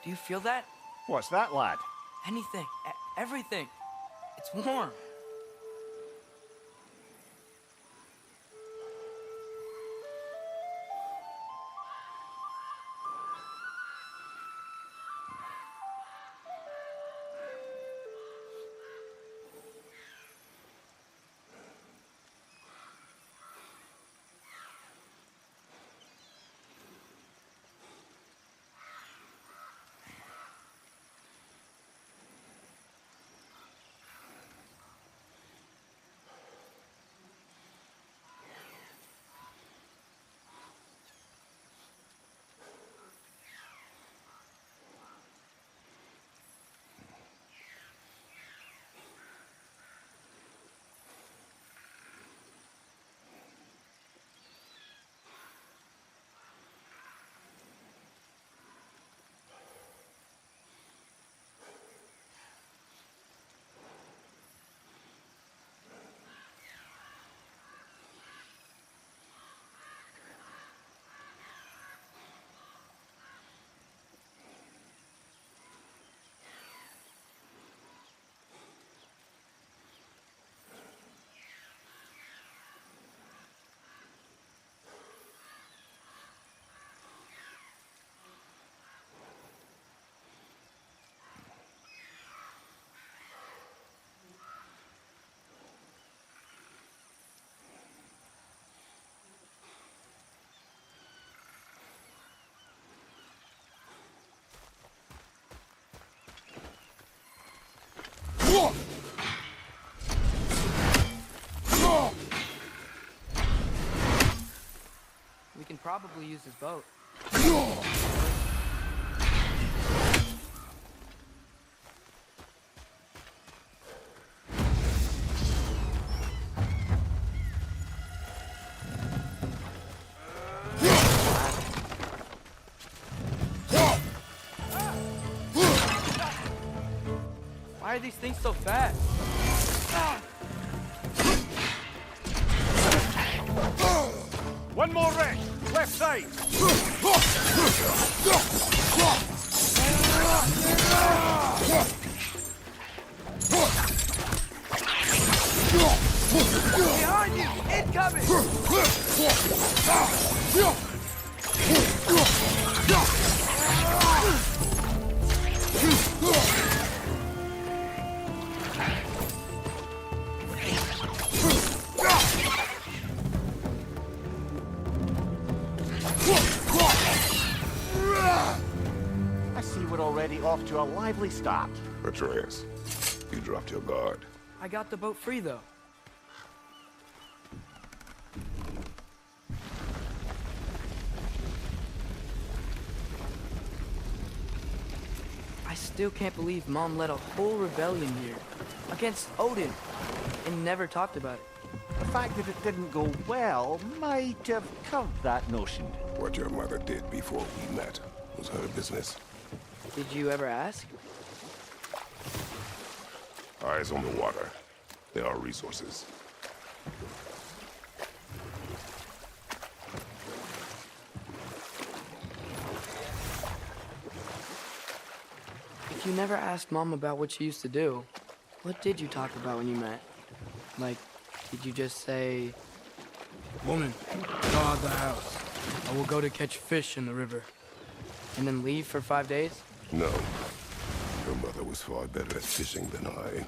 Do you feel that? What's that, lad? Anything. Everything. It's warm. We can probably use his boat. Why are these things so fast? One more wreck! Left side! Behind you! Incoming! I see we're already off to a lively start. Atreus, you dropped your guard. I got the boat free, though. I still can't believe Mom led a whole rebellion here against Odin and never talked about it. The fact that it didn't go well might have curved that notion. What your mother did before we met was her business. Did you ever ask? Eyes on the water. There are resources. If you never asked Mom about what she used to do, what did you talk about when you met? Like, did you just say, "Woman, guard the house. I will go to catch fish in the river," and then leave for 5 days? No. Your mother was far better at fishing than I.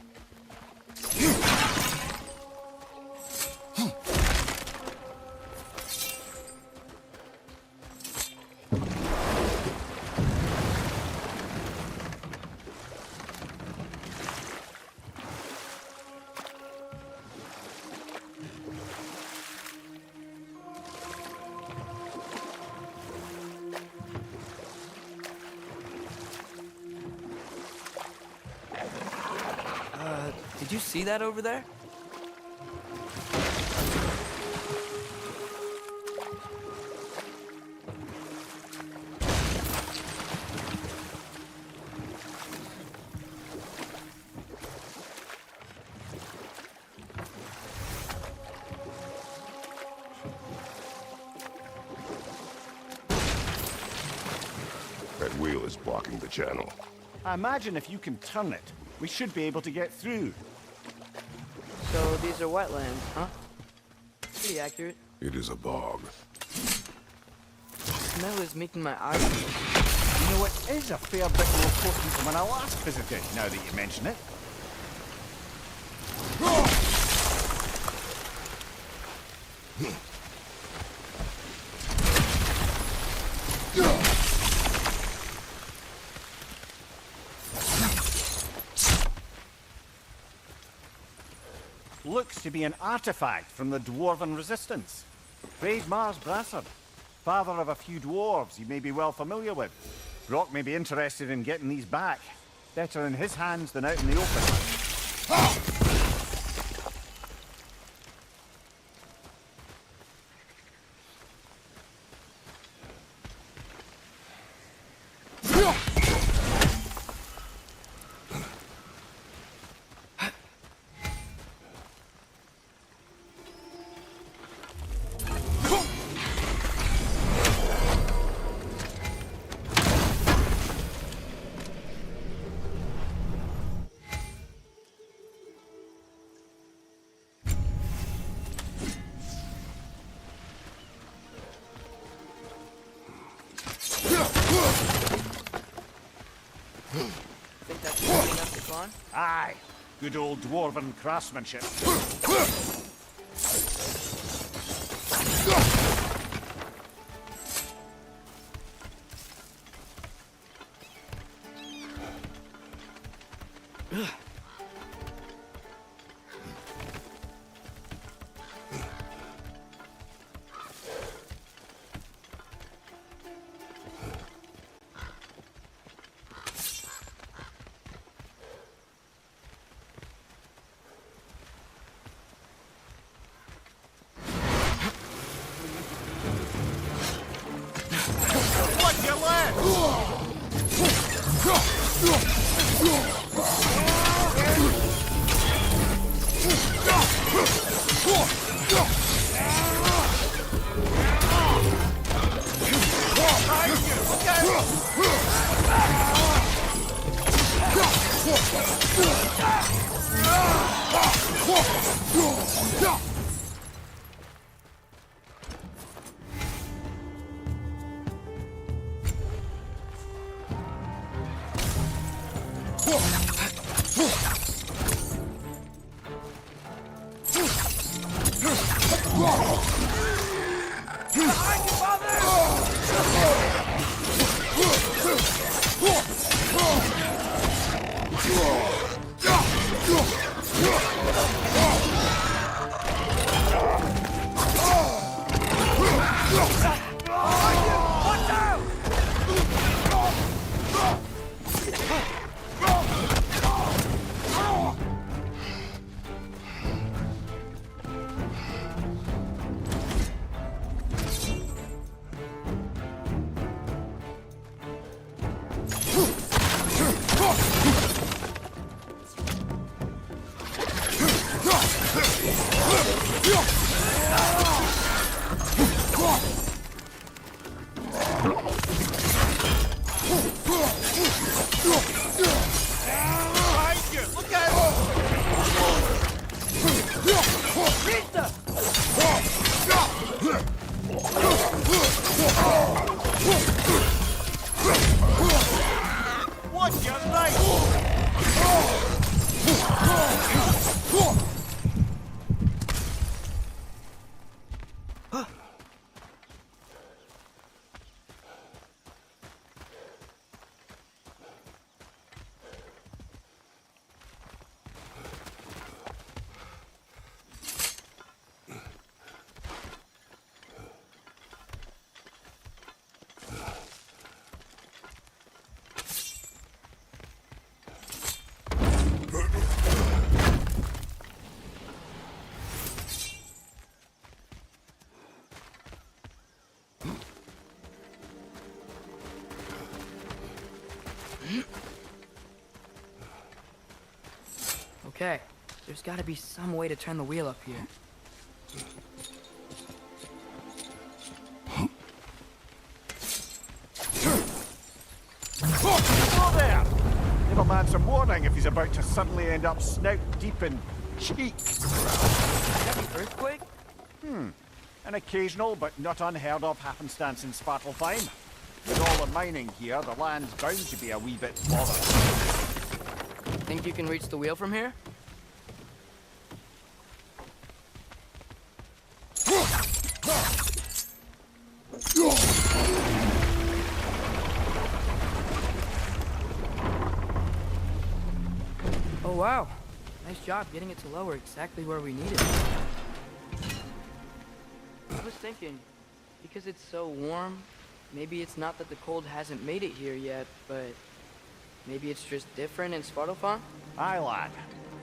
Did you see that over there? That wheel is blocking blocking the channel. I imagine if you can turn it, we should be able to get through. So these are wetlands, huh? Pretty accurate. It is a bog. The smell is making my eyes... You know, it is a fair bit more potent than when I last visited, now that you mention it. Looks to be an artifact from the Dwarven Resistance. Great Mars Brassard, father of a few dwarves you may be well familiar with. Brock may be interested in getting these back. Better in his hands than out in the open. Think that's good enough to climb? Aye, good old Dwarven craftsmanship. What's your left? What's your right? Okay, there's gotta be some way to turn the wheel up here. man some warning if he's about to suddenly end up snout deep in cheek. Heavy earthquake? An occasional but not unheard of happenstance in Svartalfheim. With all the mining here, the land's bound to be a wee bit bothered. Think you can reach the wheel from here? Oh wow, nice job getting it to lower exactly where we need it. I was thinking, because it's so warm, maybe it's not that the cold hasn't made it here yet, but maybe it's just different in Svartalfheim? Aye, lad.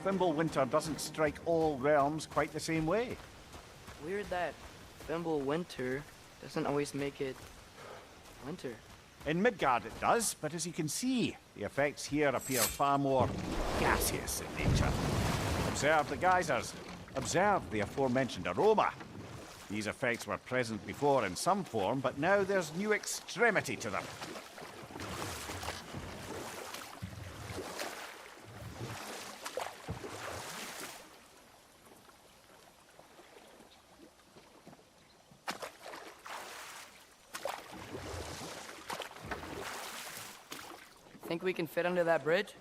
Fimbulwinter doesn't strike all realms quite the same way. Weird that Fimbulwinter doesn't always make it winter. In Midgard it does, but as you can see, the effects here appear far more gaseous in nature. Observe the geysers. Observe the aforementioned aroma. These effects were present before in some form, but now there's new extremity to them. Think we can fit under that bridge?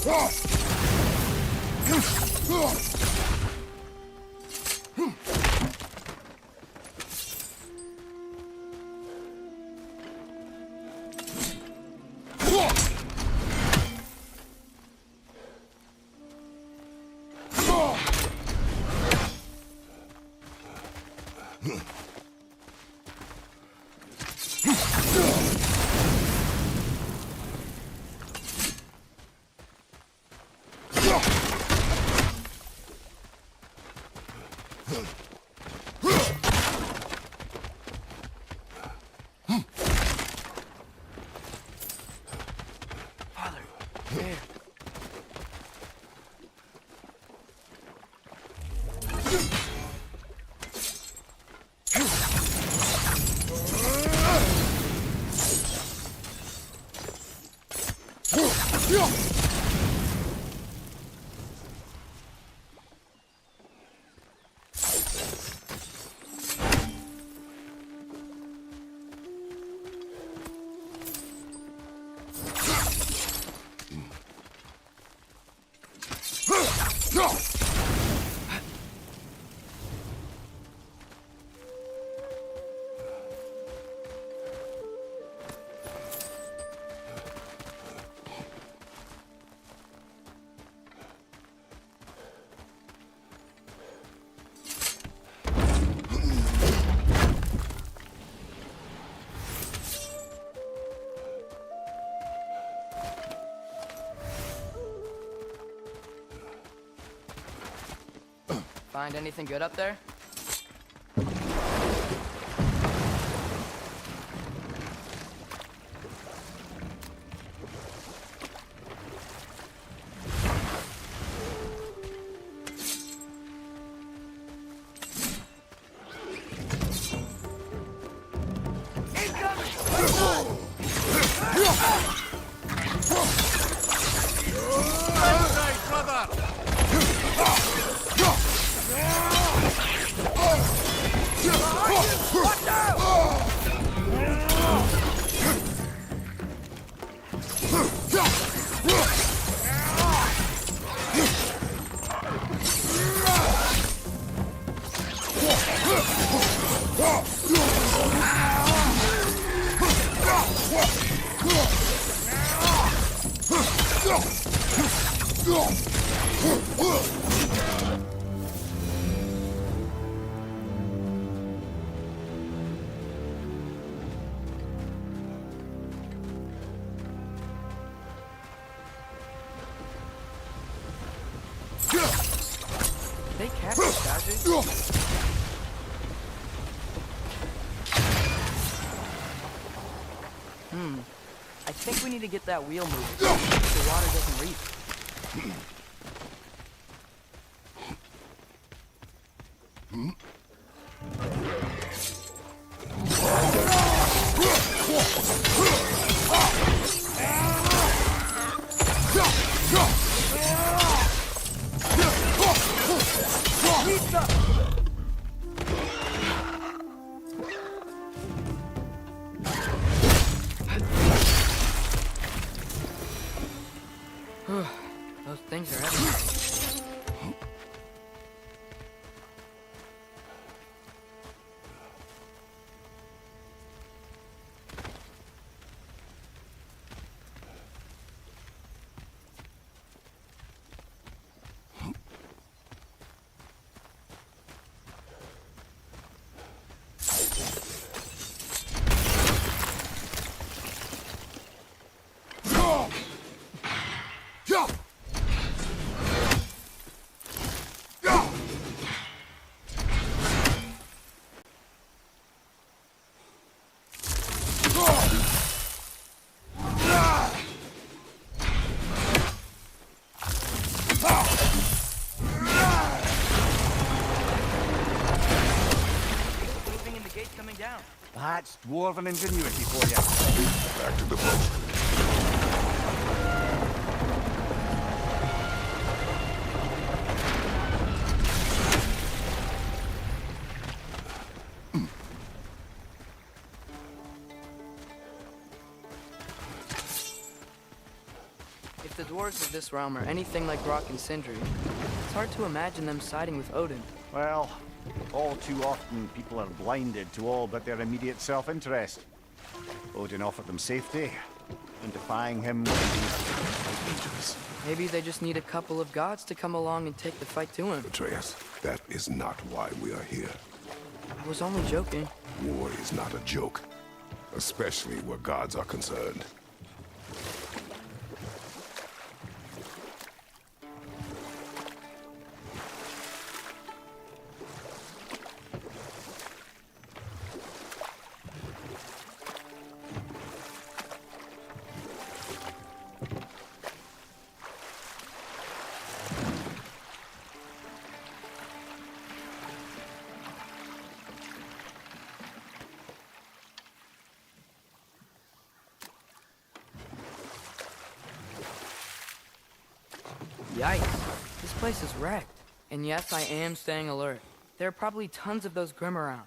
Father, there. Find anything good up there? They captured Dodger. I think we need to get that wheel moving so the water doesn't leak. Those things are heavy. Down. That's dwarven ingenuity for you. Back to the boat. If the dwarves of this realm are anything like Rock and Sindri, it's hard to imagine them siding with Odin. Well, all too often people are blinded to all but their immediate self-interest. Odin offered them safety, and defying him would be quite dangerous. Maybe they just need a couple of gods to come along and take the fight to him. Atreus, that is not why we are here. I was only joking. War is not a joke, especially where gods are concerned. Yikes. This place is wrecked. And yes, I am staying alert. There are probably tons of those Grim around.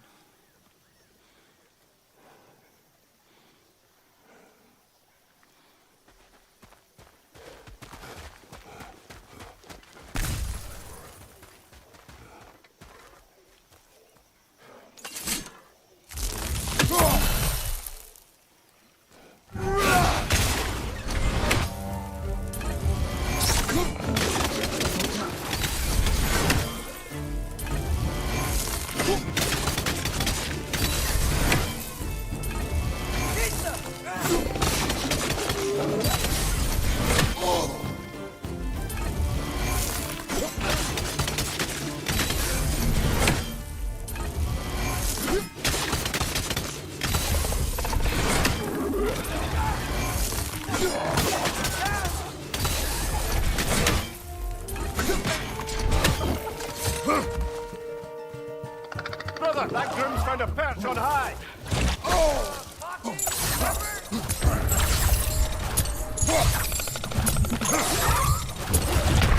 Brother, that groom's found a perch on high!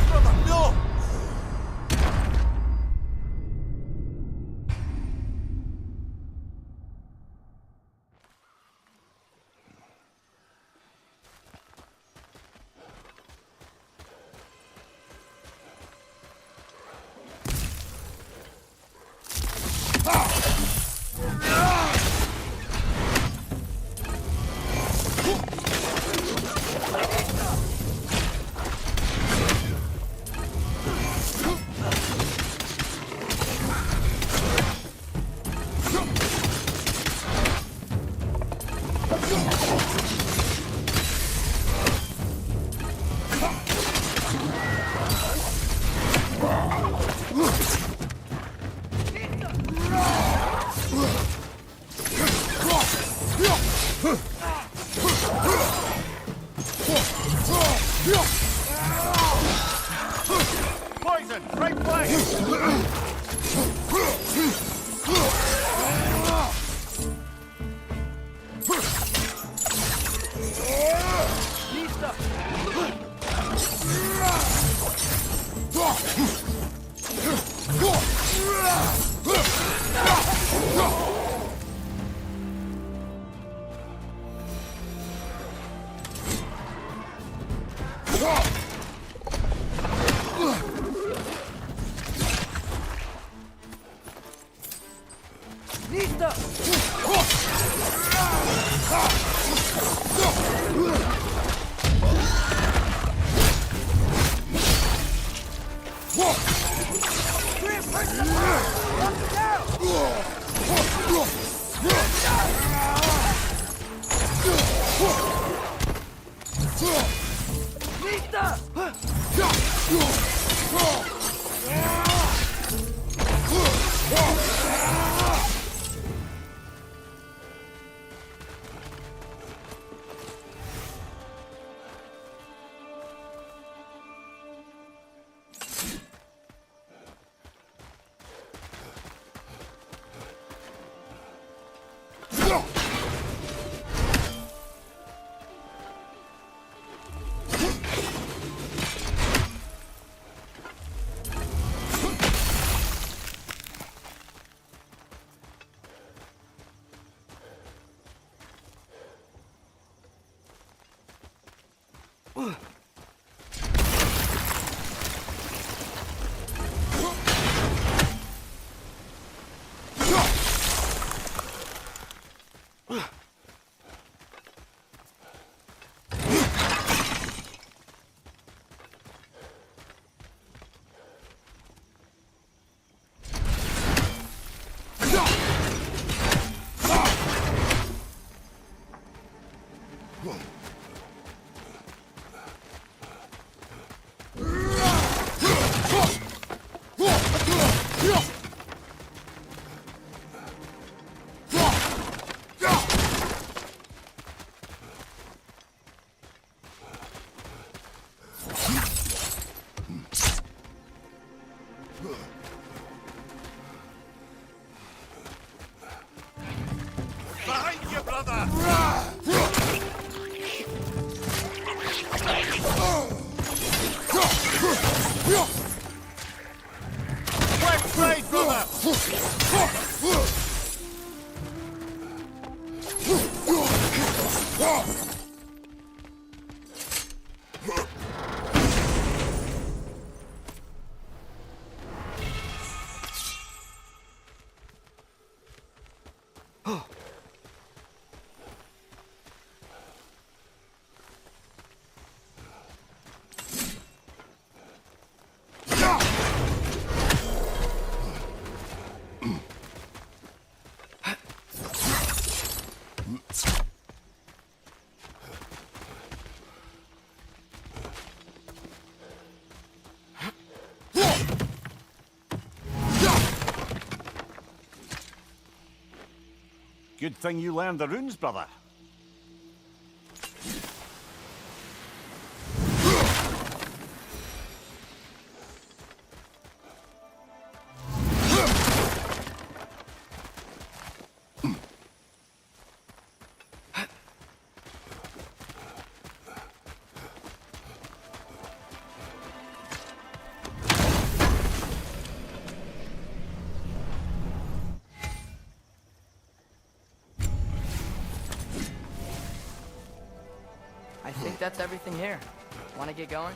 Brother, no! Behind you, brother! Left side, brother! Good thing you learned the runes, brother. I think that's everything here. Want to get going?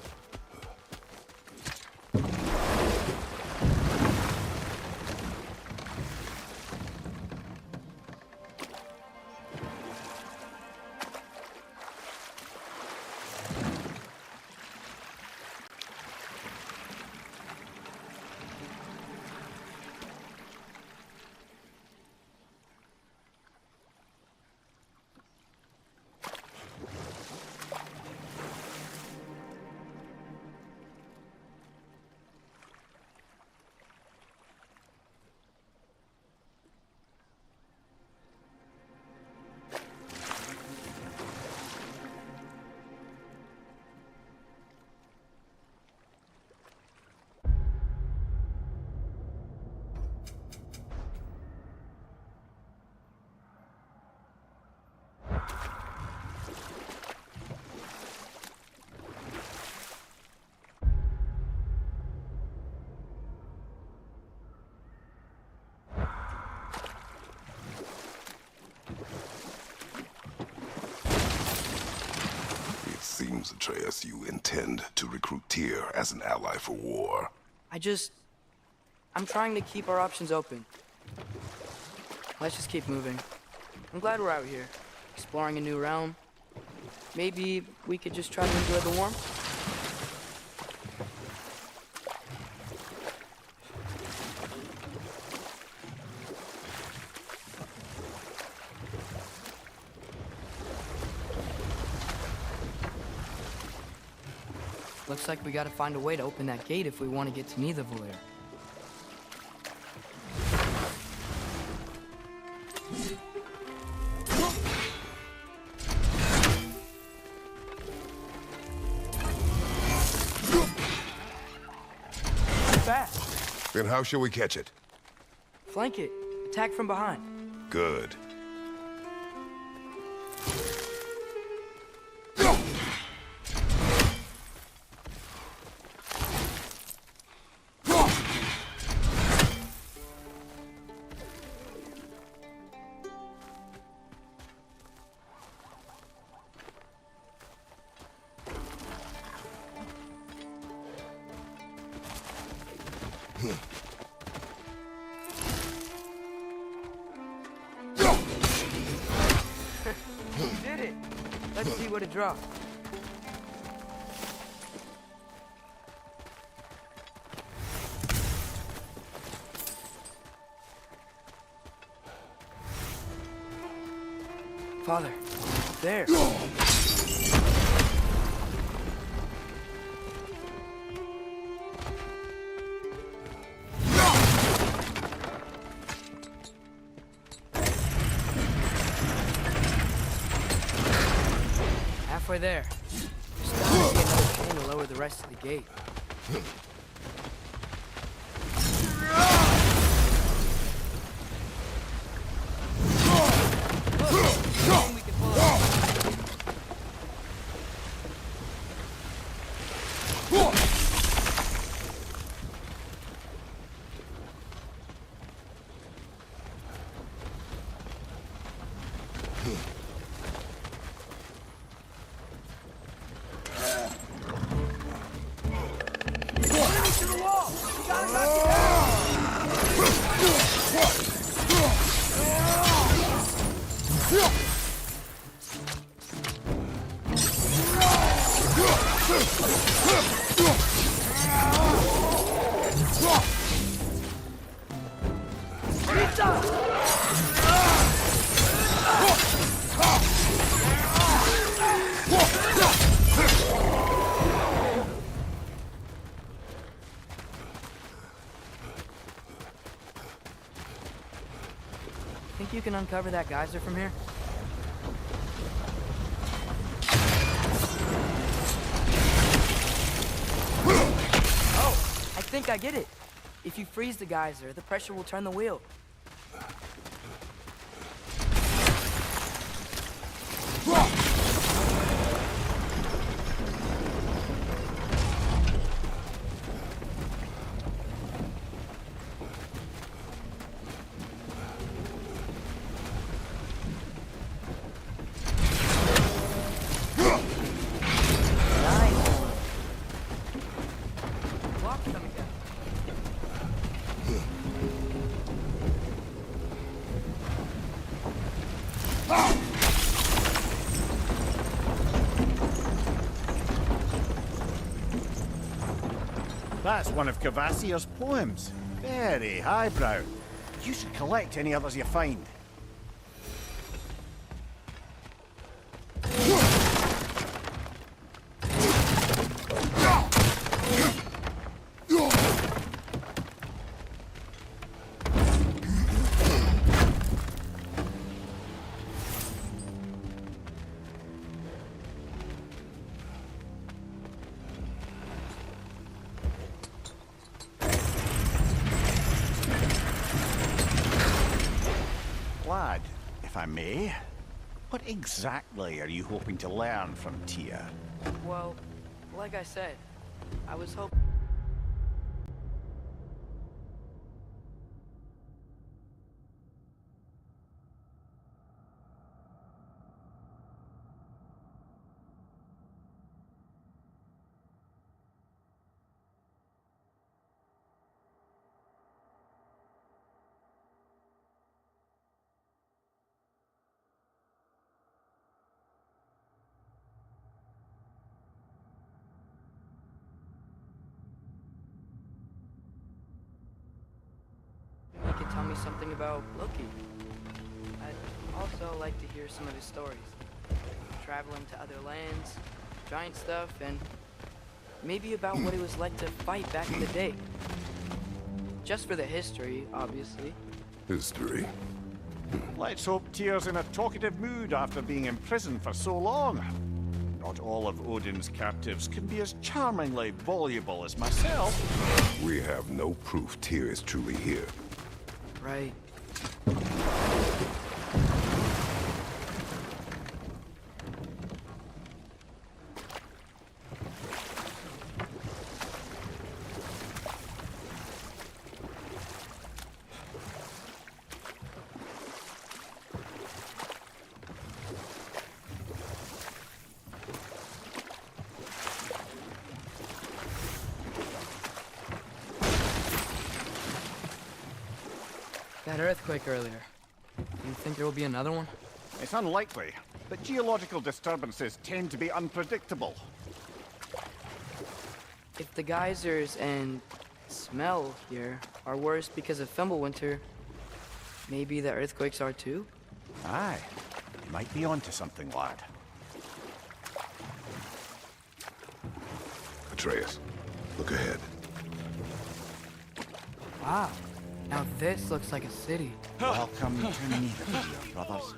seems, Atreus, you intend to recruit Tyr as an ally for war. I'm trying to keep our options open. Let's just keep moving. I'm glad we're out here, exploring a new realm. Maybe we could just try to enjoy the warmth? Looks like we gotta find a way to open that gate if we want to get to Nidavellir. Fast. Then how shall we catch it? Flank it. Attack from behind. Good. You did it! Let's see what it dropped. Father, there. Halfway there. There's gotta be another chain to lower the rest of the gate. Look, chain we can pull up. To the wall! You gotta knock it down! Think you can uncover that geyser from here? Oh, I think I get it. If you freeze the geyser, the pressure will turn the wheel. That's one of Cavassier's poems. Very highbrow. You should collect any others you find. Lad, if I may, what exactly are you hoping to learn from Tyr? Well, like I said, I was hoping... tell me something about Loki. I'd also like to hear some of his stories. Traveling to other lands, giant stuff, and maybe about what it was like to fight back in the day. Just for the history, obviously. History. Let's hope Tyr's in a talkative mood after being in prison for so long. Not all of Odin's captives can be as charmingly voluble as myself. We have no proof Tyr is truly here. Right. That earthquake earlier. Do you think there will be another one? It's unlikely, but geological disturbances tend to be unpredictable. If the geysers and smell here are worse because of Fimbulwinter, maybe the earthquakes are too? Aye, you might be onto something, lad. Atreus, look ahead. Wow. Now this looks like a city. Welcome to Nidhogg, brothers.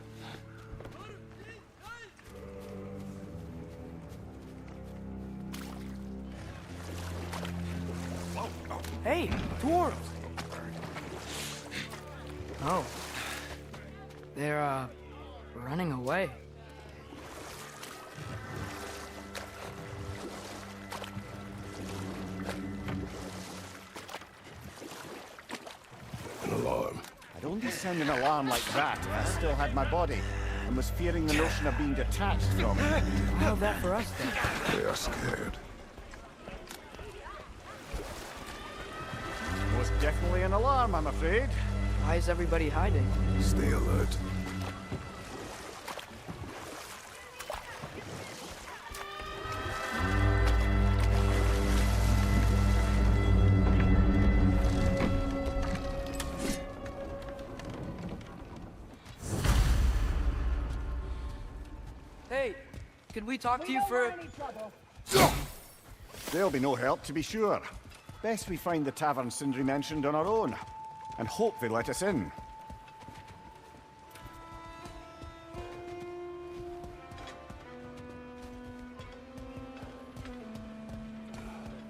Hey, dwarves! Oh. They're, running away. An alarm. I'd only sound an alarm like that if I still had my body, and was fearing the notion of being detached from it. How'll that for us then? They are scared. Was definitely an alarm, I'm afraid. Why is everybody hiding? Stay alert. Hey, could we talk to you for... There'll be no help, to be sure. Best we find the tavern Sindri mentioned on our own, and hope they let us in.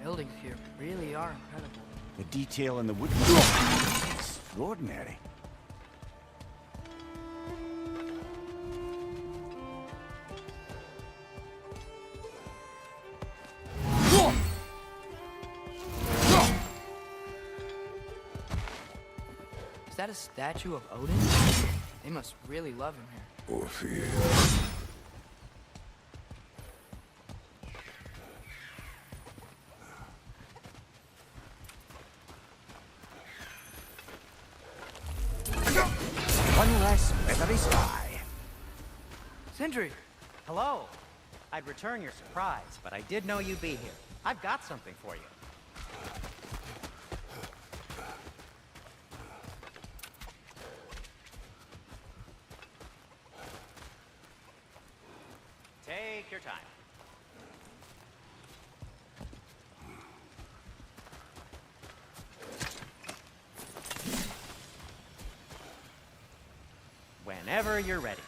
Buildings here really are incredible. The detail in the woodwork is extraordinary. Is that a statue of Odin? They must really love him here. Orpheus. One less feathery spy. Sindri! Hello. I'd return your surprise, but I did know you'd be here. I've got something for you. Take your time. Whenever you're ready.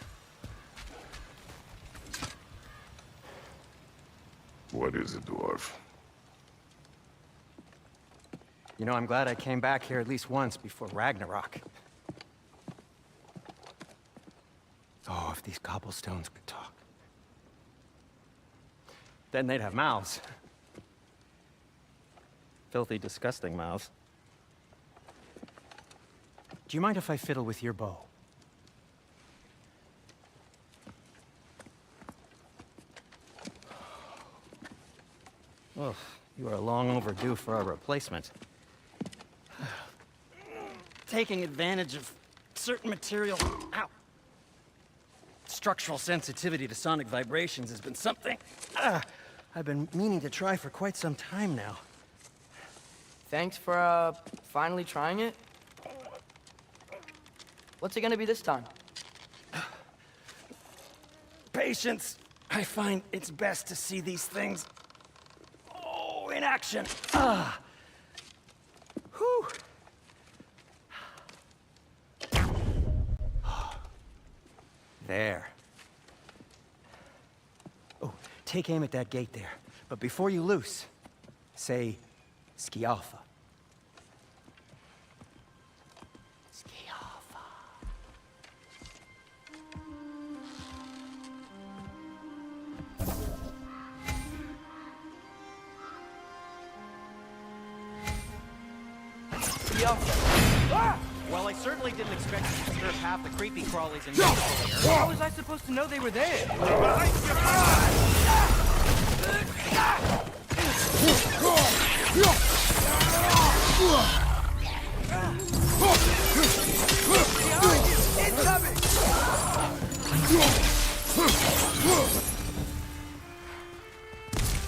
What is it, dwarf? You know, I'm glad I came back here at least once before Ragnarok. Oh, if these cobblestones could talk. Then they'd have mouths. Filthy, disgusting mouths. Do you mind if I fiddle with your bow? Oh, you are long overdue for a replacement. Taking advantage of certain material... Ow! Structural sensitivity to sonic vibrations has been something I've been meaning to try for quite some time now. Thanks for, finally trying it. What's it gonna be this time? Patience. I find it's best to see these things, oh, in action. Ah. Whew. There. Oh, take aim at that gate there. But before you loose, say, Skialfa. Skialfa. Well, I certainly didn't expect you to disturb half the creepy crawlies in Maple here. How was I supposed to know they were there?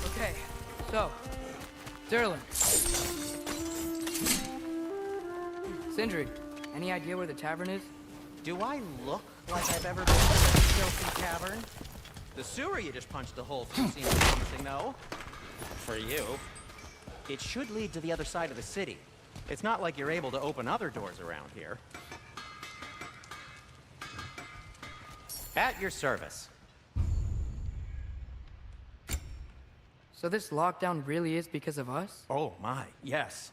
Okay, so, Derlin. Sindri, any idea where the tavern is? Do I look like I've ever been to this filthy cavern? The sewer you just punched a hole through seems promising, though. For you. It should lead to the other side of the city. It's not like you're able to open other doors around here. At your service. So this lockdown really is because of us? Oh my, yes.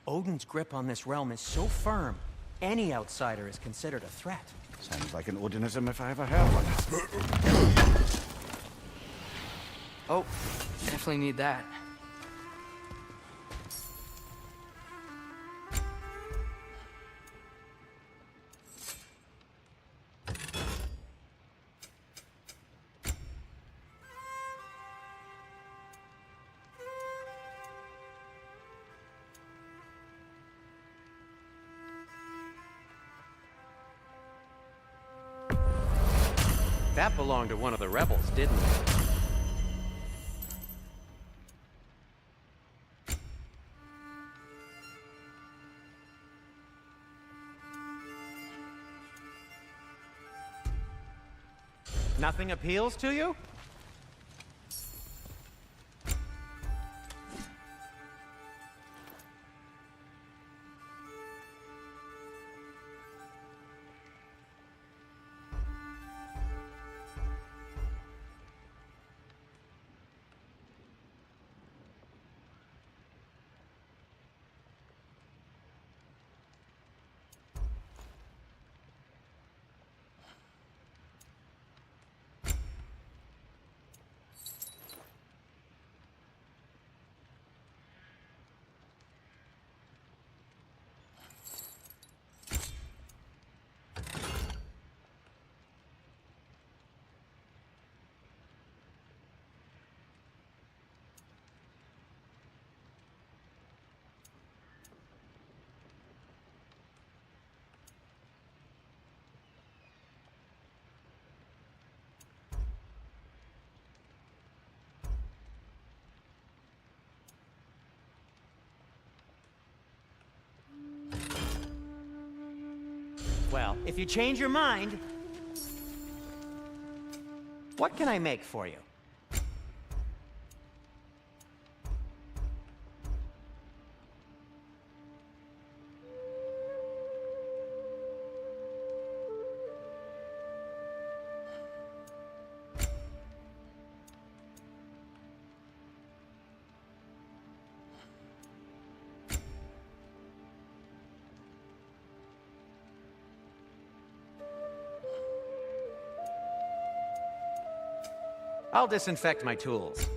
Odin's grip on this realm is so firm, any outsider is considered a threat. Sounds like an Odinism if I ever heard one. Oh, definitely need that. That belonged to one of the rebels, didn't it? Nothing appeals to you? Well, if you change your mind, what can I make for you? I'll disinfect my tools.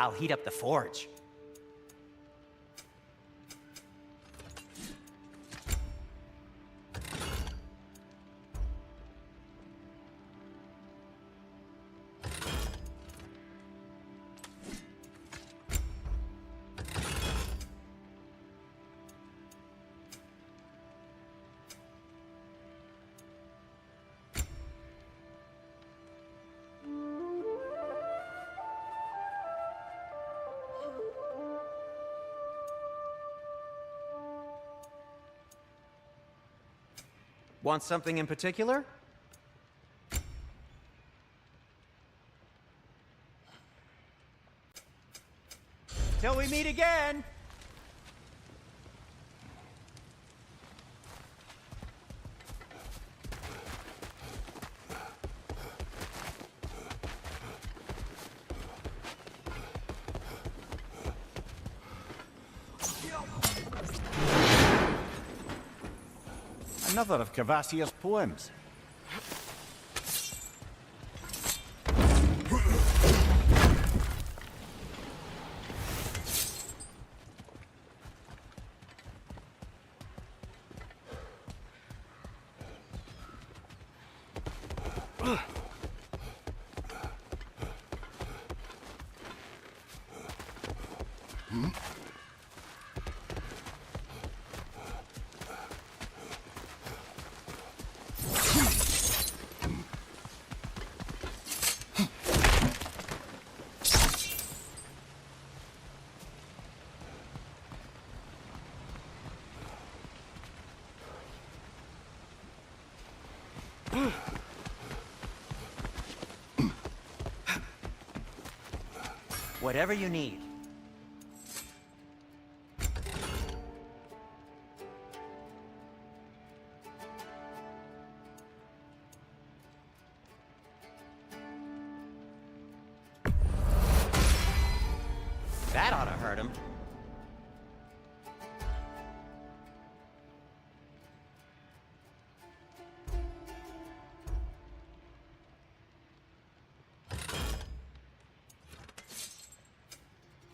I'll heat up the forge. Want something in particular? Till we meet again! Another of Cavassier's poems. Whatever you need. That ought to hurt him.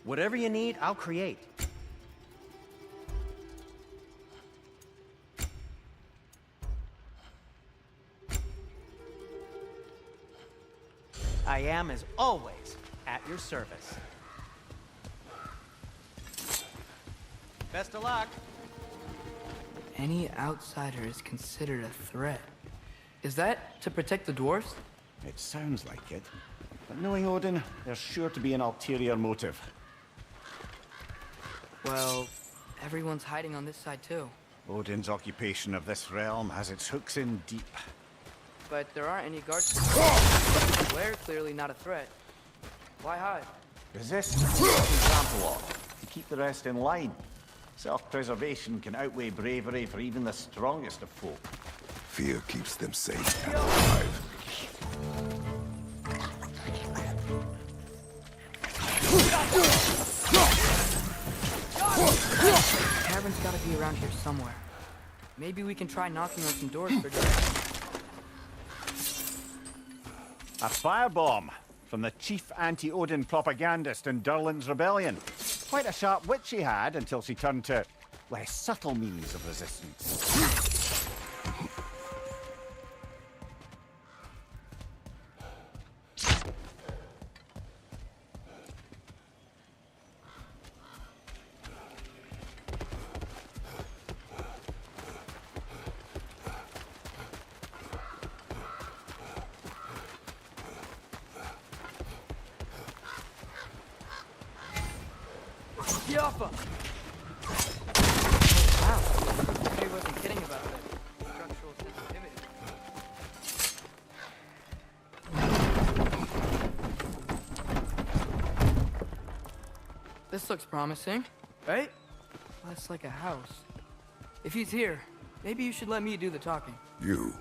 Whatever you need, I'll create. I am, as always, at your service. Best of luck. Any outsider is considered a threat. Is that to protect the dwarves? It sounds like it. But knowing Odin, there's sure to be an ulterior motive. Well, everyone's hiding on this side too. Odin's occupation of this realm has its hooks in deep. But there aren't any guards. We're clearly not a threat. Why hide? Resist and trample on, to keep the rest in line. Self-preservation can outweigh bravery for even the strongest of folk. Fear keeps them safe and alive. The cavern's gotta be around here somewhere. Maybe we can try knocking on some doors for direction. A firebomb from the chief anti-Odin propagandist in Durlin's rebellion. Quite a sharp wit she had until she turned to less subtle means of resistance. Yaffa! Wow, he wasn't kidding about it. Structural sensitivity. This looks promising, right? Less like a house. If he's here, maybe you should let me do the talking. You.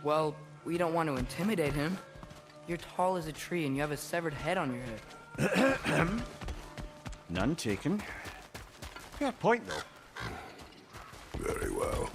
Well, we don't want to intimidate him. You're tall as a tree and you have a severed head on your head. None taken. Fair point, though. Very well.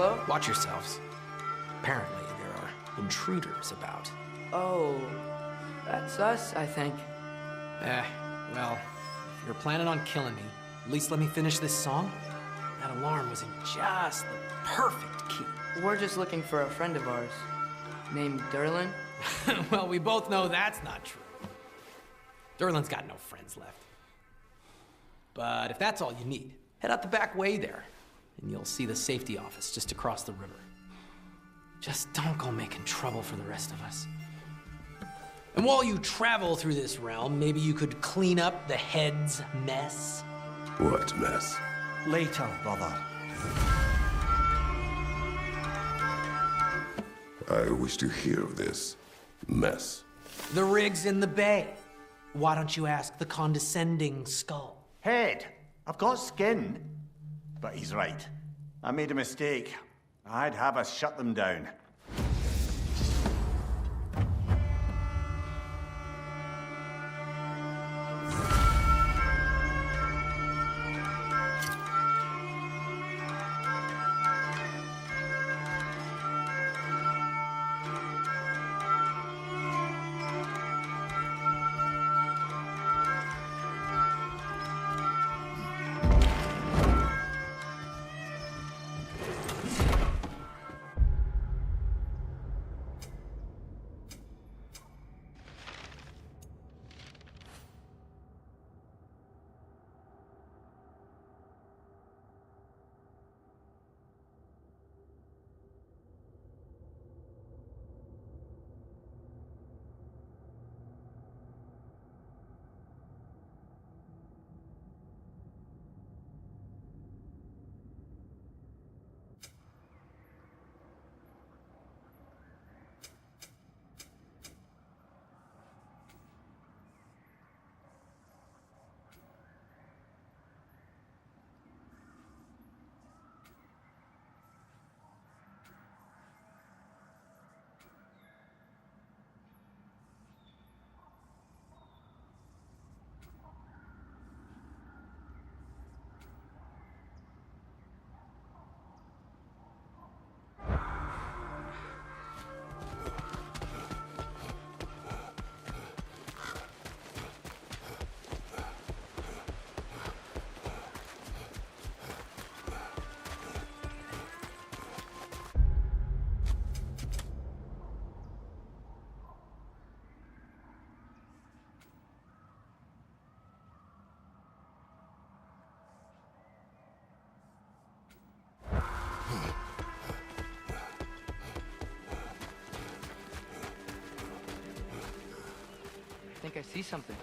Hello? Watch yourselves. Apparently, there are intruders about. Oh, that's us, I think. Well, if you're planning on killing me, at least let me finish this song. That alarm was in just the perfect key. We're just looking for a friend of ours named Derlin. Well, we both know that's not true. Derlin's got no friends left. But if that's all you need, head out the back way there, and you'll see the safety office just across the river. Just don't go making trouble for the rest of us. And while you travel through this realm, maybe you could clean up the head's mess. What mess? Later, brother. I wish to hear of this mess. The rig's in the bay. Why don't you ask the condescending skull? Head, I've got skin. But he's right. I made a mistake. I'd have us shut them down. I think I see something.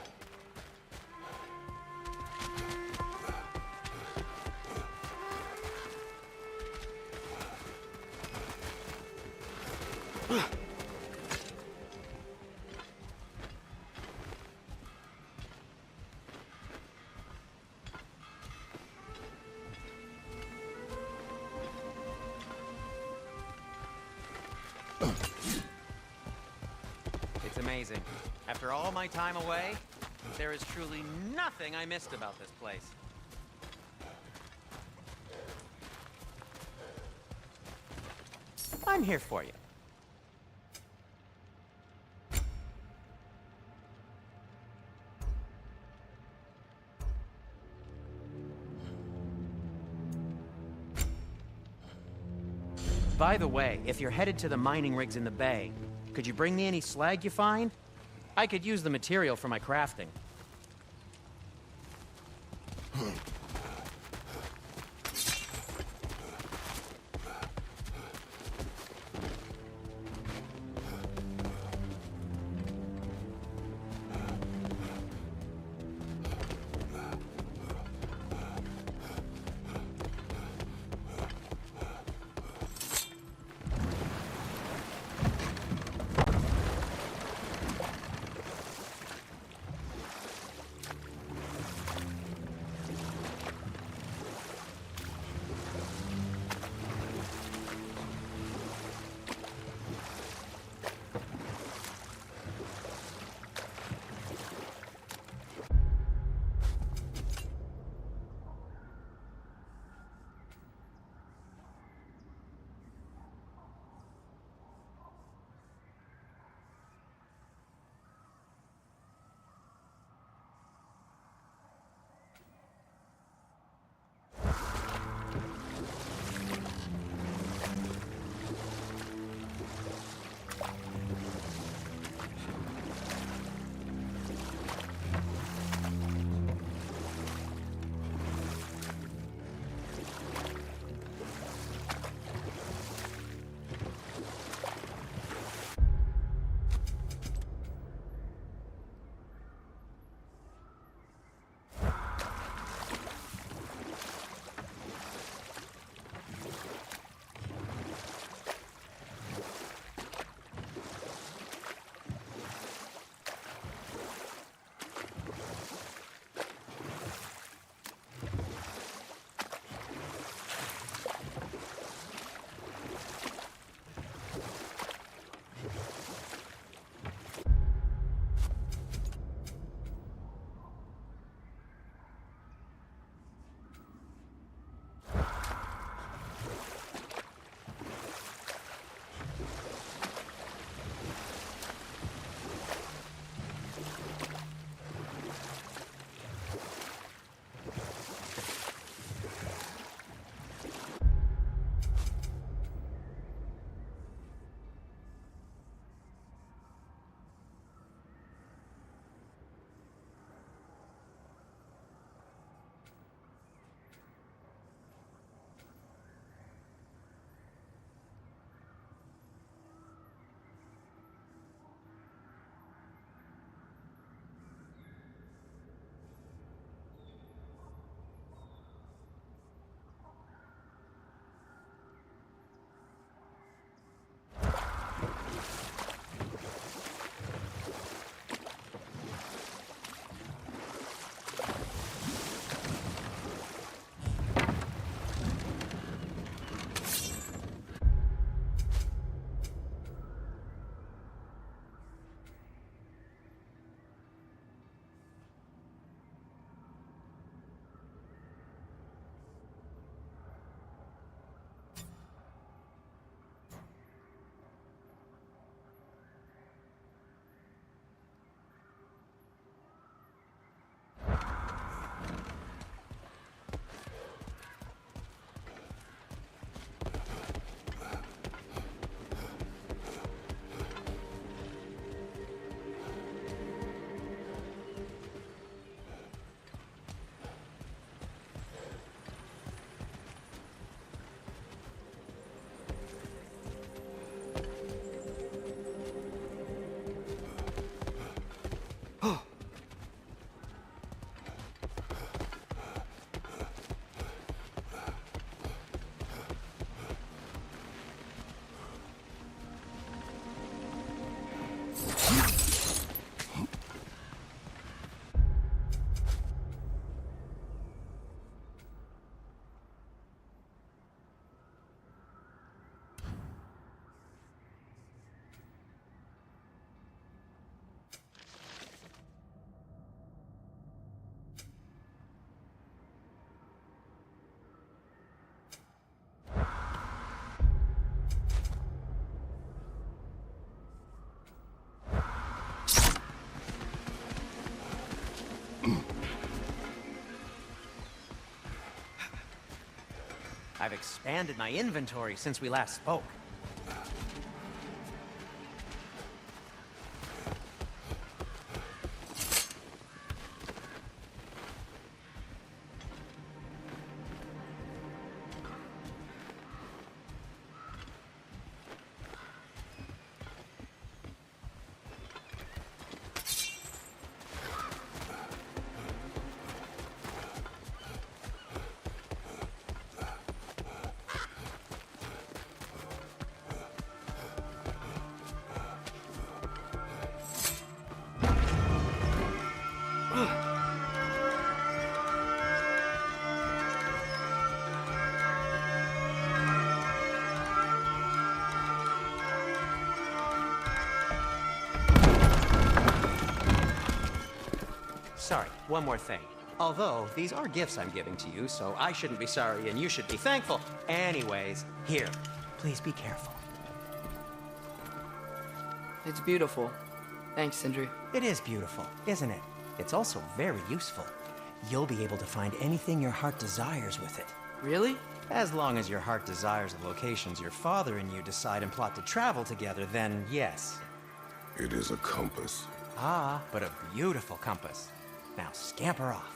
It's amazing. After all my time away, there is truly nothing I missed about this place. I'm here for you. By the way, if you're headed to the mining rigs in the bay, could you bring me any slag you find? I could use the material for my crafting. I've expanded my inventory since we last spoke. Sorry, one more thing. Although, these are gifts I'm giving to you, so I shouldn't be sorry and you should be thankful. Anyways, here, please be careful. It's beautiful. Thanks, Sindri. It is beautiful, isn't it? It's also very useful. You'll be able to find anything your heart desires with it. Really? As long as your heart desires the locations your father and you decide and plot to travel together, then yes. It is a compass. Ah, but a beautiful compass. Now scamper off.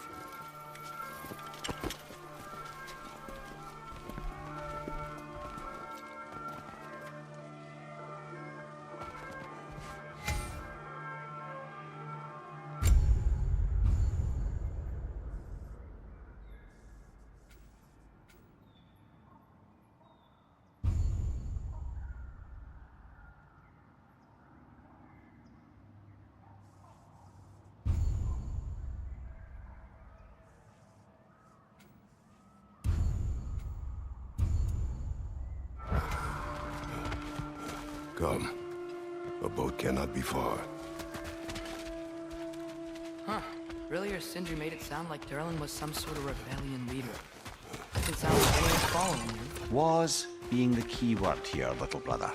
Come. A boat cannot be far. Huh. Earlier, Sindri made it sound like Durlin was some sort of rebellion leader. Doesn't sound like anyone's following him. Was being the key word here, little brother.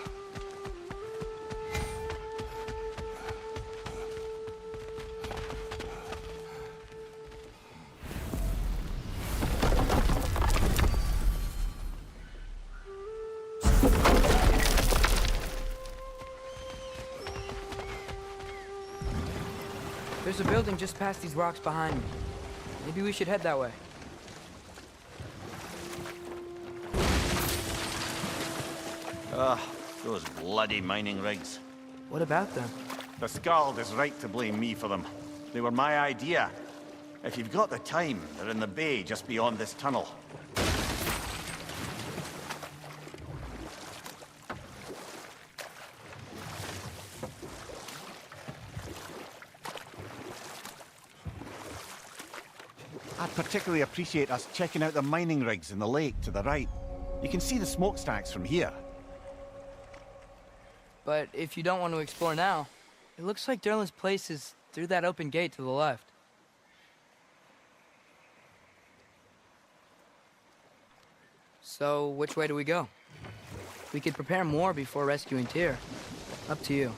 There's a building just past these rocks behind me. Maybe we should head that way. Those bloody mining rigs. What about them? The Skald is right to blame me for them. They were my idea. If you've got the time, they're in the bay just beyond this tunnel. I'd particularly appreciate us checking out the mining rigs in the lake to the right. You can see the smokestacks from here. But if you don't want to explore now, it looks like Durlin's place is through that open gate to the left. So, which way do we go? We could prepare more before rescuing Tyr. Up to you.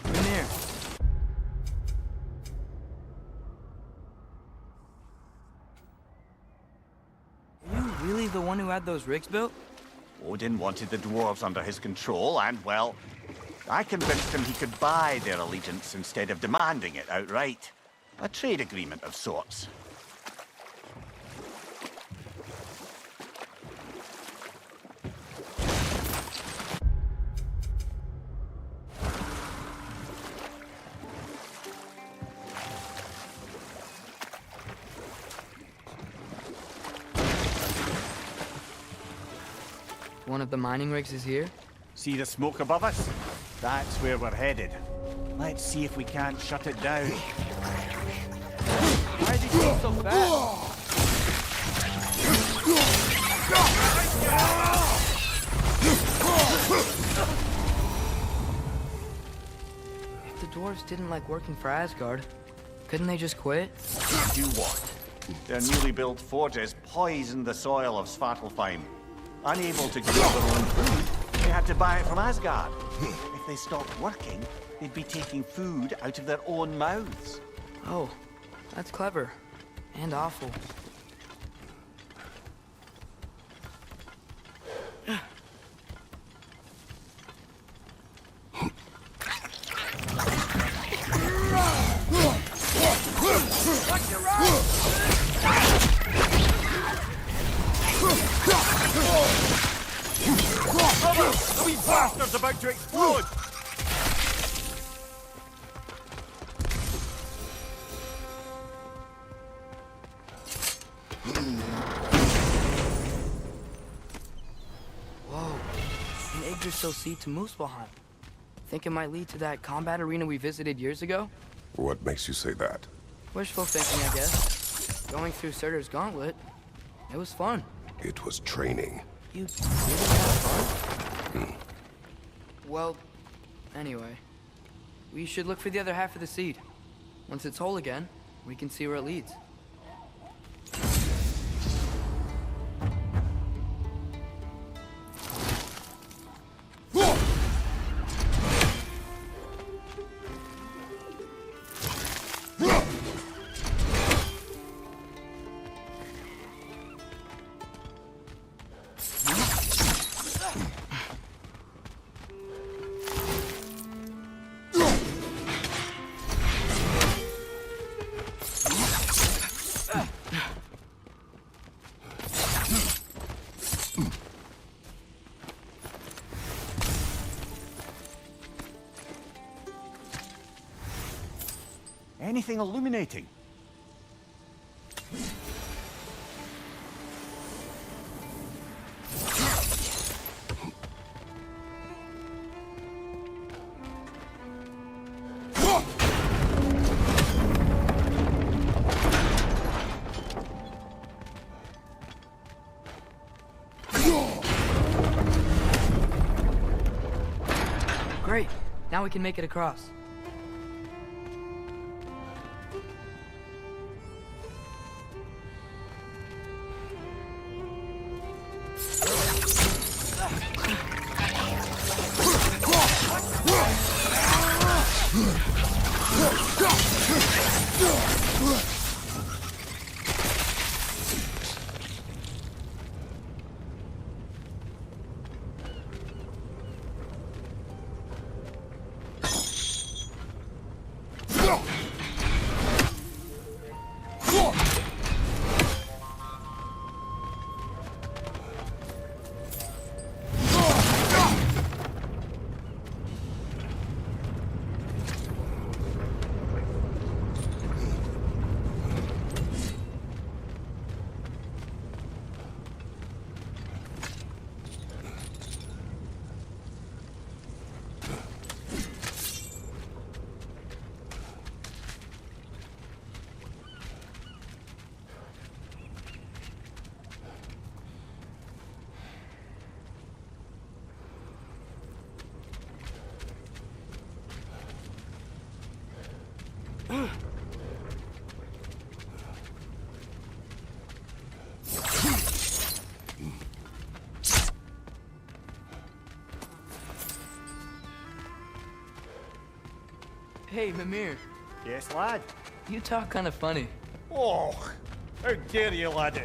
Come here. Are you really the one who had those rigs built? Odin wanted the dwarves under his control, and, well, I convinced him he could buy their allegiance instead of demanding it outright. A trade agreement of sorts. One of the mining rigs is here? See the smoke above us? That's where we're headed. Let's see if we can't shut it down. Why is he going so fast? If the dwarves didn't like working for Asgard, couldn't they just quit? Do what? Their newly built forges poisoned the soil of Svartalfheim. Unable to grow their own food, they had to buy it from Asgard. If they stopped working, they'd be taking food out of their own mouths. Oh, that's clever. And awful. The wee bastard's about to explode! Whoa, an Yggdrasil seed to Muspelheim. Think it might lead to that combat arena we visited years ago? What makes you say that? Wishful thinking, I guess. Going through Surtur's gauntlet, it was fun. It was training. You really had fun? Well, anyway, we should look for the other half of the seed. Once it's whole again, we can see where it leads. Anything illuminating? Great, now we can make it across. Hey, Mimir, Yes, lad? you talk kind of funny. Oh, how dare you, laddie?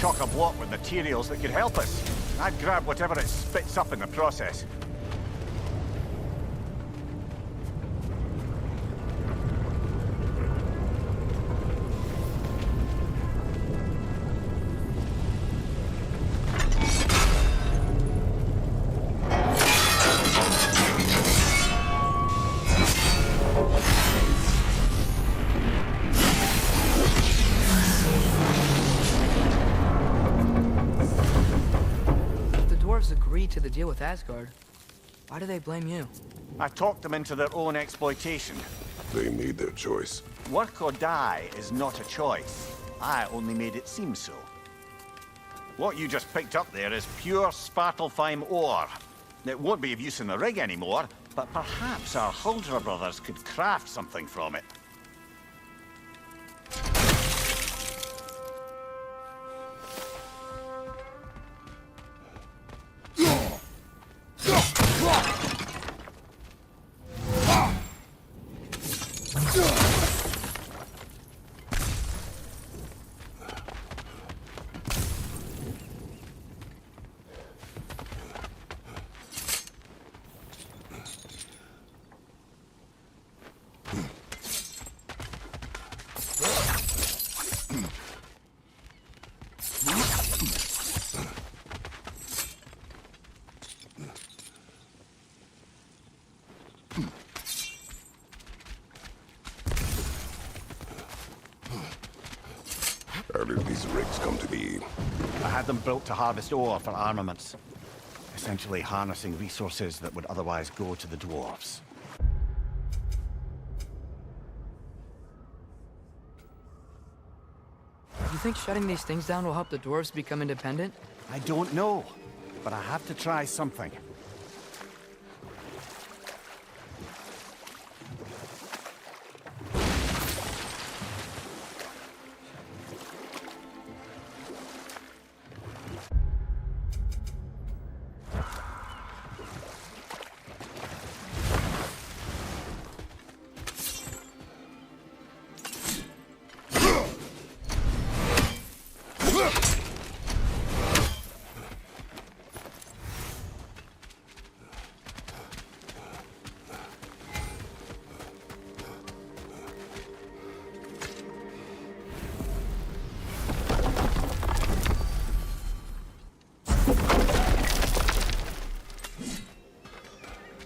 Chock-a-block with materials that could help us. I'd grab whatever it spits up in the process. Agreed to the deal with Asgard. Why do they blame you? I talked them into their own exploitation. They made their choice. Work or die is not a choice. I only made it seem so. What you just picked up there is pure Svartalfheim ore. It won't be of use in the rig anymore, but perhaps our Huldra brothers could craft something from it. How did these rigs come to be? I had them built to harvest ore for armaments. Essentially harnessing resources that would otherwise go to the dwarves. You think shutting these things down will help the dwarves become independent? I don't know, but I have to try something.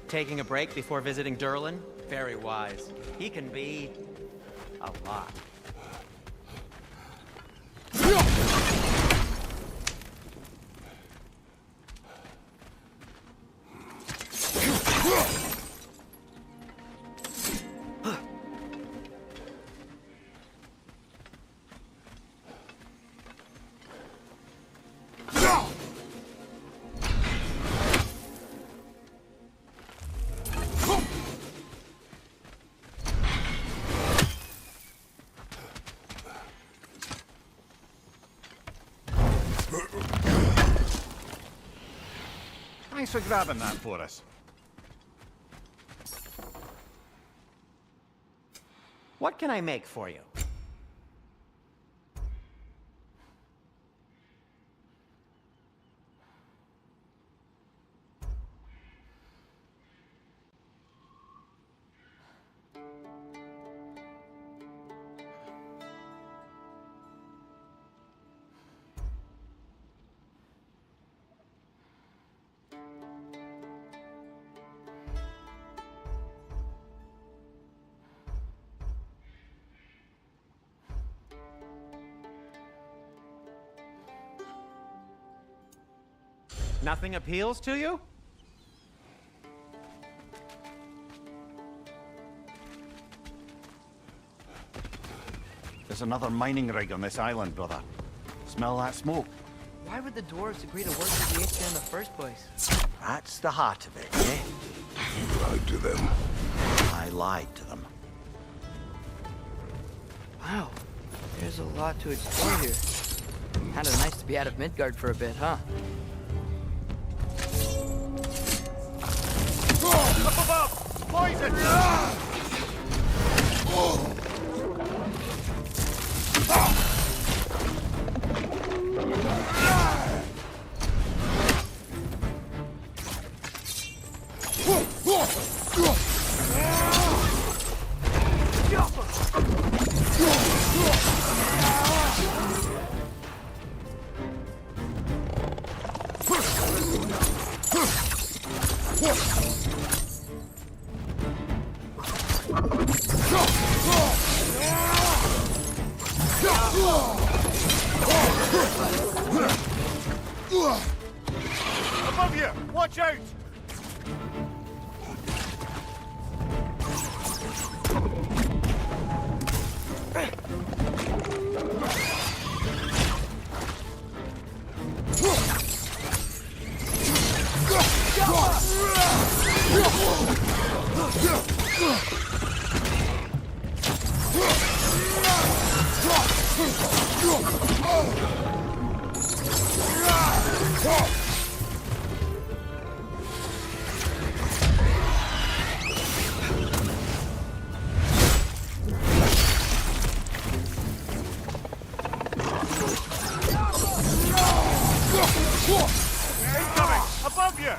Taking a break before visiting Durlin? Very wise. He can be a lot. Thanks for grabbing that for us. What can I make for you? Nothing appeals to you? There's another mining rig on this island, brother. Smell that smoke? Why would the dwarves agree to work with the Aesir in the first place? That's the heart of it, eh? You lied to them. I lied to them. Wow, there's a lot to explore here. Kinda nice to be out of Midgard for a bit, huh? Up above! Poison! Above you! Watch out! Incoming! Above you!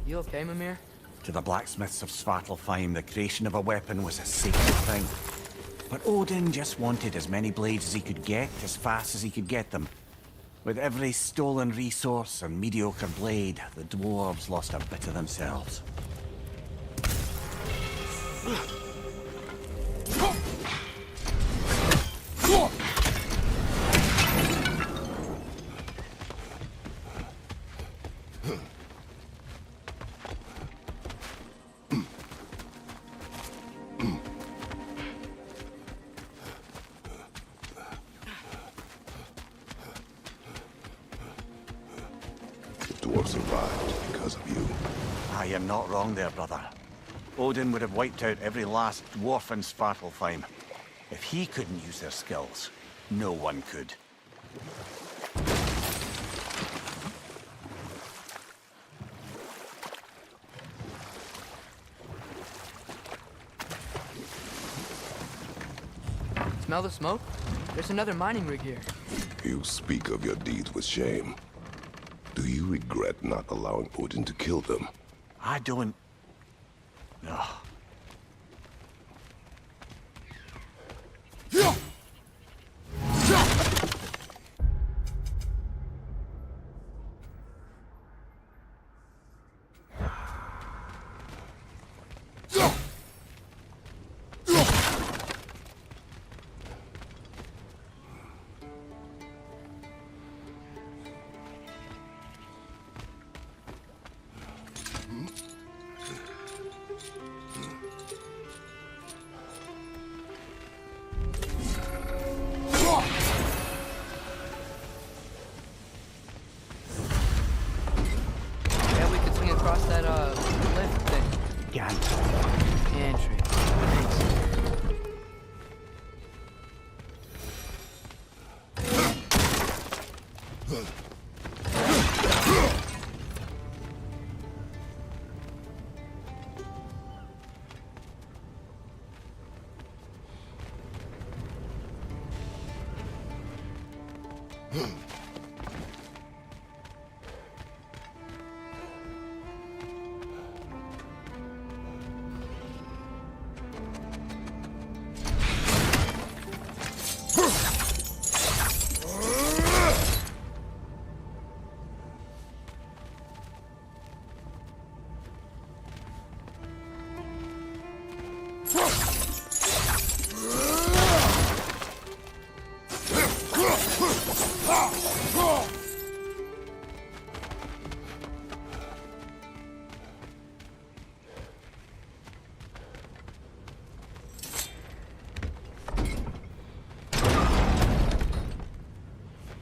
You okay, Mimir? To the blacksmiths of Svartalfheim, the creation of a weapon was a sacred thing. But Odin just wanted as many blades as he could get, as fast as he could get them. With every stolen resource and mediocre blade, the dwarves lost a bit of themselves. The dwarf survived because of you. I am not wrong there, brother. Odin would have wiped out every last dwarf in Svartalfheim. If he couldn't use their skills, no one could. Smell the smoke? There's another mining rig here. You speak of your deeds with shame. Do you regret not allowing Odin to kill them? I don't... No.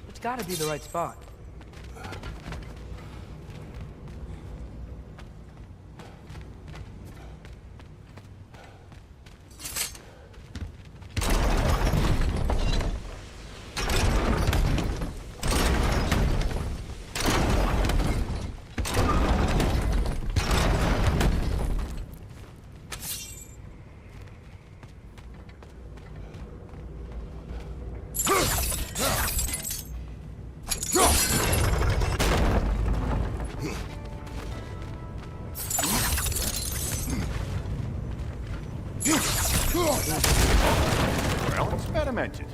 It's gotta be the right spot. Well experimented.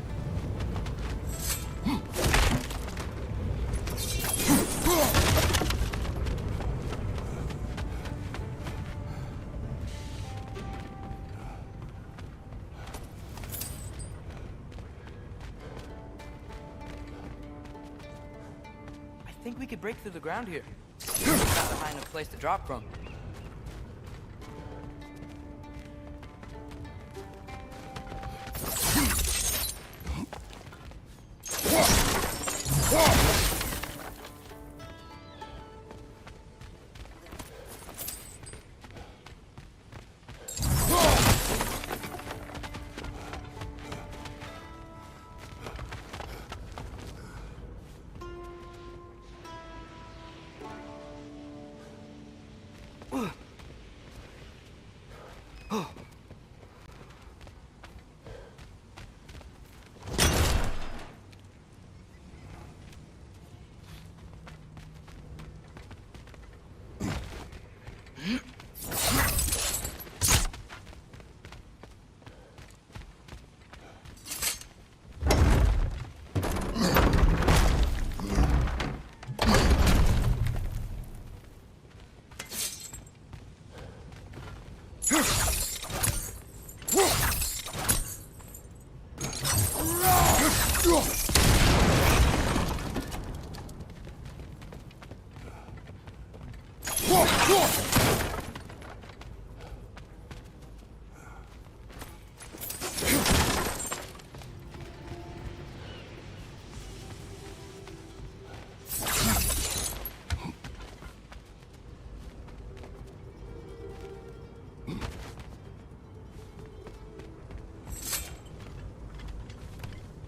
I think we could break through the ground here. Not a high enough place to drop from.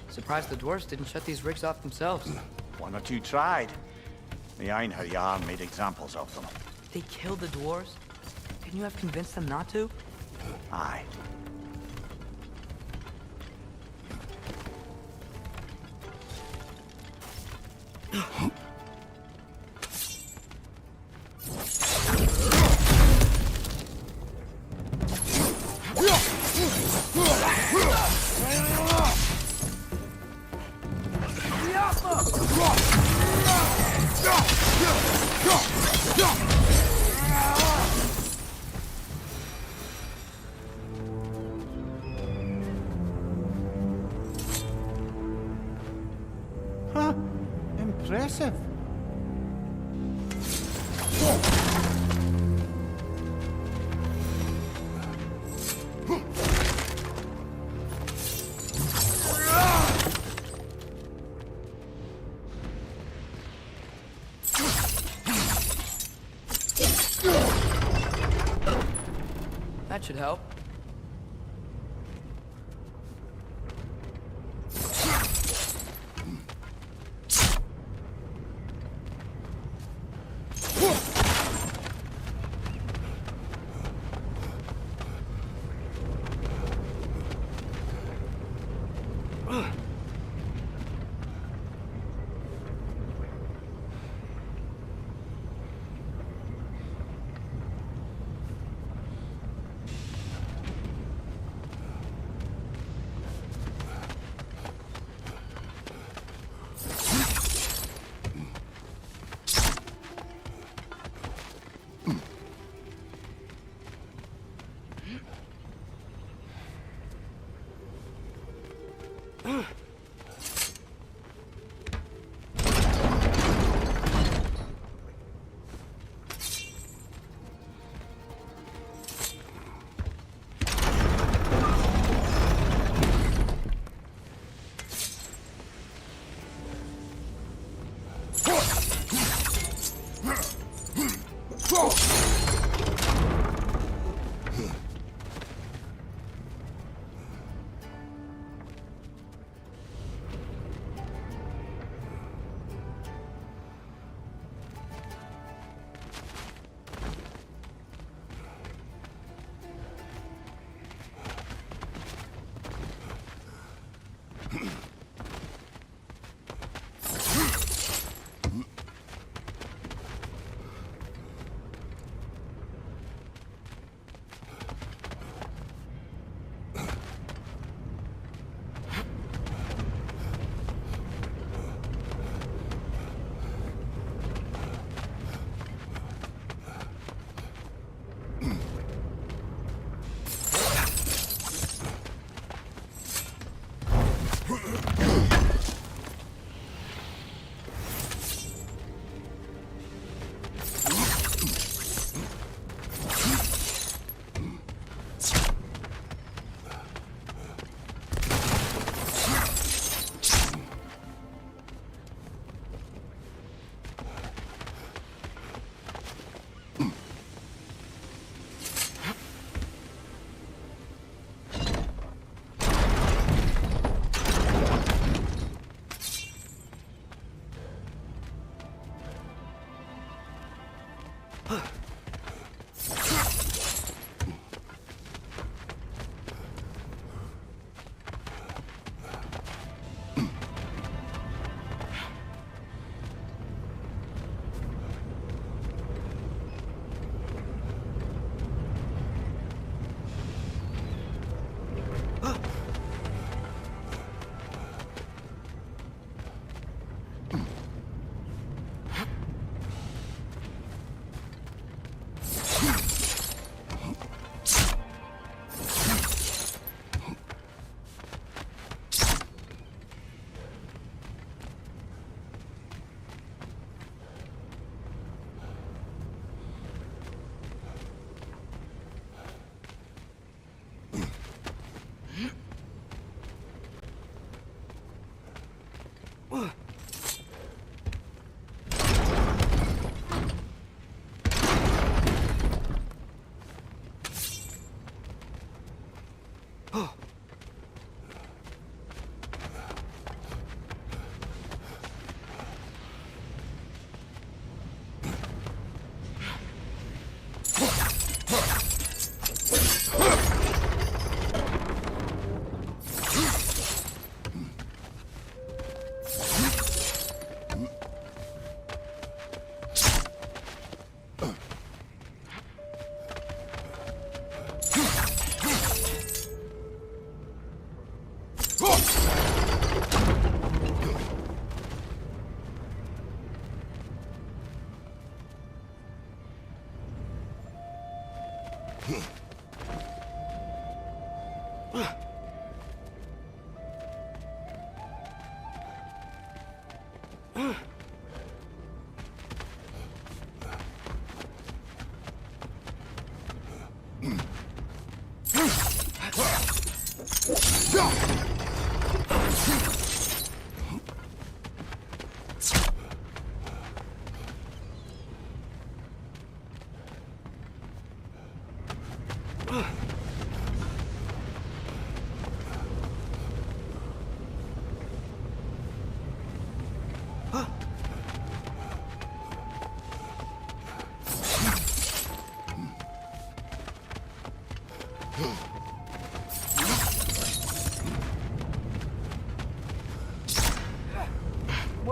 Surprised the dwarves didn't shut these rigs off themselves. One or two tried. The Einherjar made examples of them. They killed the dwarves? Couldn't you have convinced them not to? Aye. Huh? Impressive. That should help. Huh?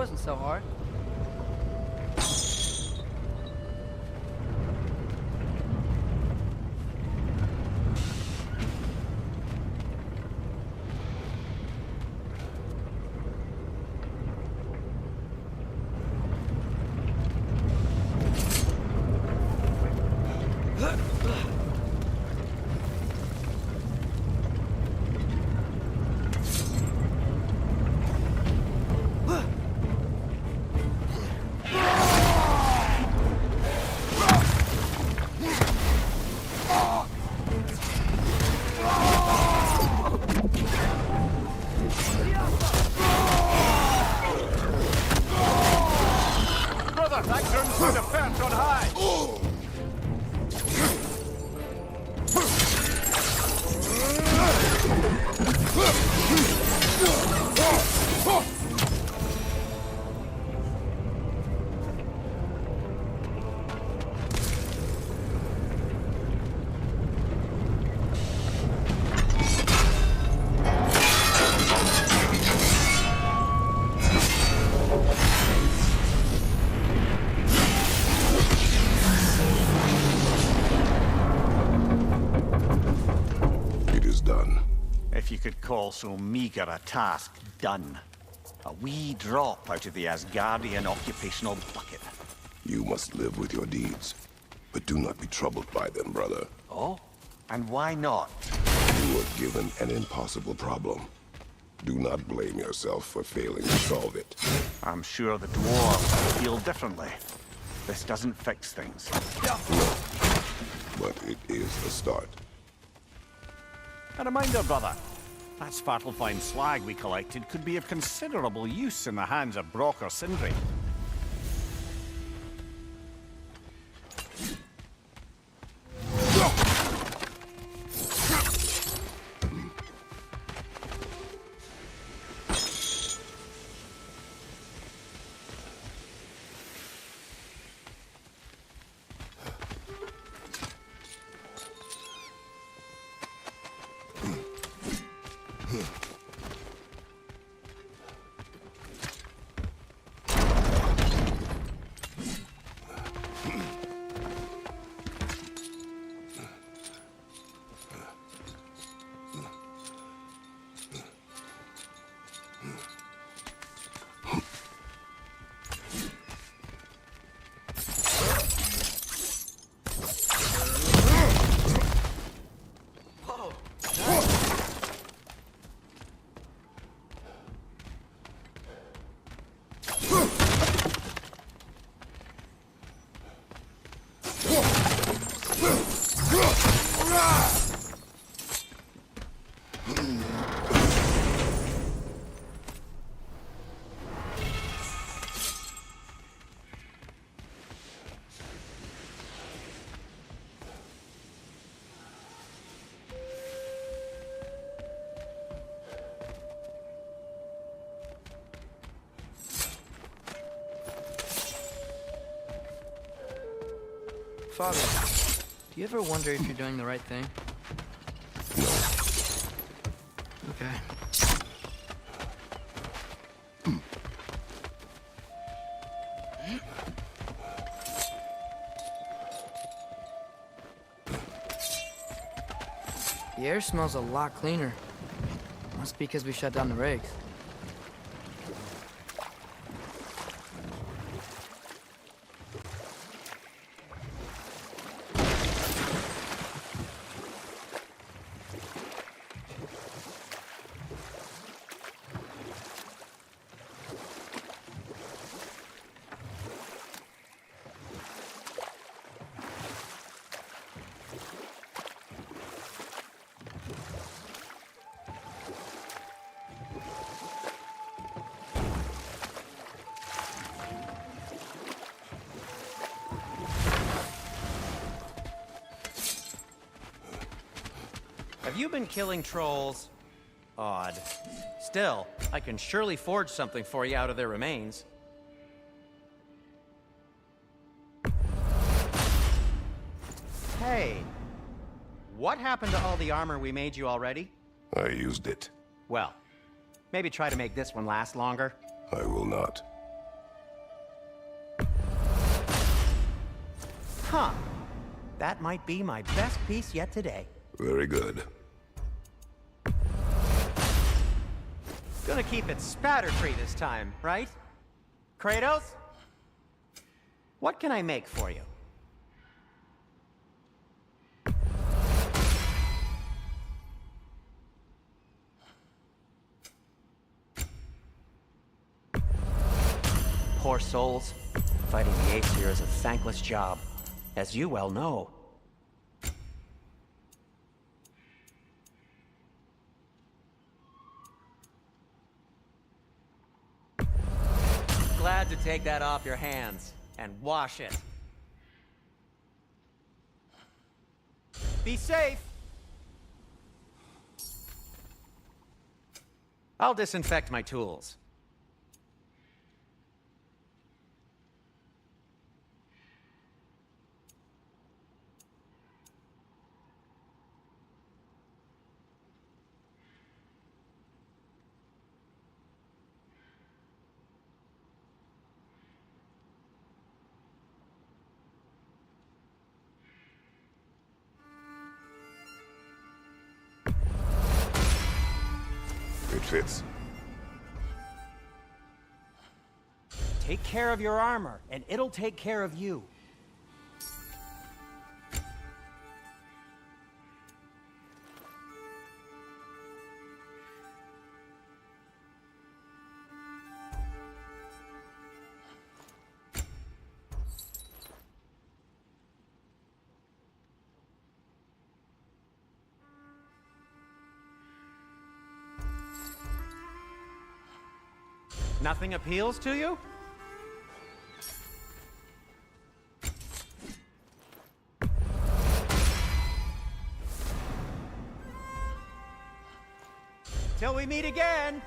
wasn't so hard. Brother, that ground sound of perch on high! It is done. If you could call so meager a task done. A wee drop out of the Asgardian occupational bucket. You must live with your deeds. But do not be troubled by them, brother. Oh? And why not? You were given an impossible problem. Do not blame yourself for failing to solve it. I'm sure the dwarves feel differently. This doesn't fix things. But it is a start. A reminder, brother. That Svartalfheim slag we collected could be of considerable use in the hands of Brock or Sindri. Father, do you ever wonder if you're doing the right thing? Okay. The air smells a lot cleaner. Must be because we shut down the rigs. Have you been killing trolls? Odd. Still, I can surely forge something for you out of their remains. Hey, what happened to all the armor we made you already? I used it. Well, maybe try to make this one last longer. I will not. Huh. That might be my best piece yet today. Very good. Gonna keep it spatter-free this time, right? Kratos? What can I make for you? Poor souls. Fighting the apes here is a thankless job, as you well know. Glad to take that off your hands and wash it. Be safe. I'll disinfect my tools. It fits. Take care of your armor, and it'll take care of you. Nothing appeals to you? Till we meet again!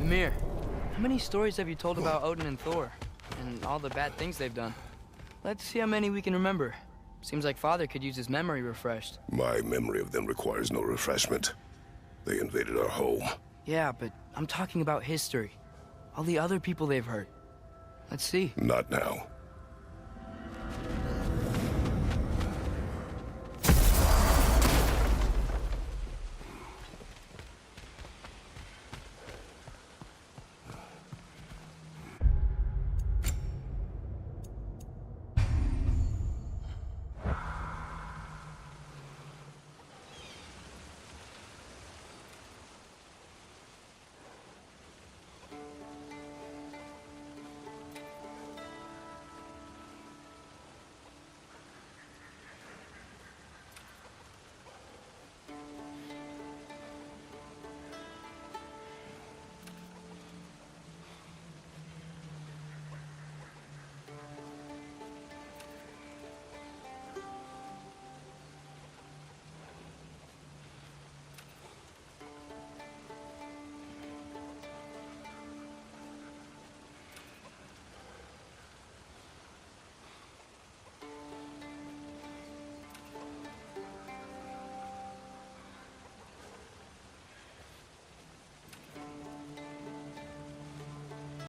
Mimir, how many stories have you told about Odin and Thor? And all the bad things they've done? Let's see how many we can remember. Seems like Father could use his memory refreshed. My memory of them requires no refreshment. They invaded our home. Yeah, but I'm talking about history. All the other people they've hurt. Let's see. Not now.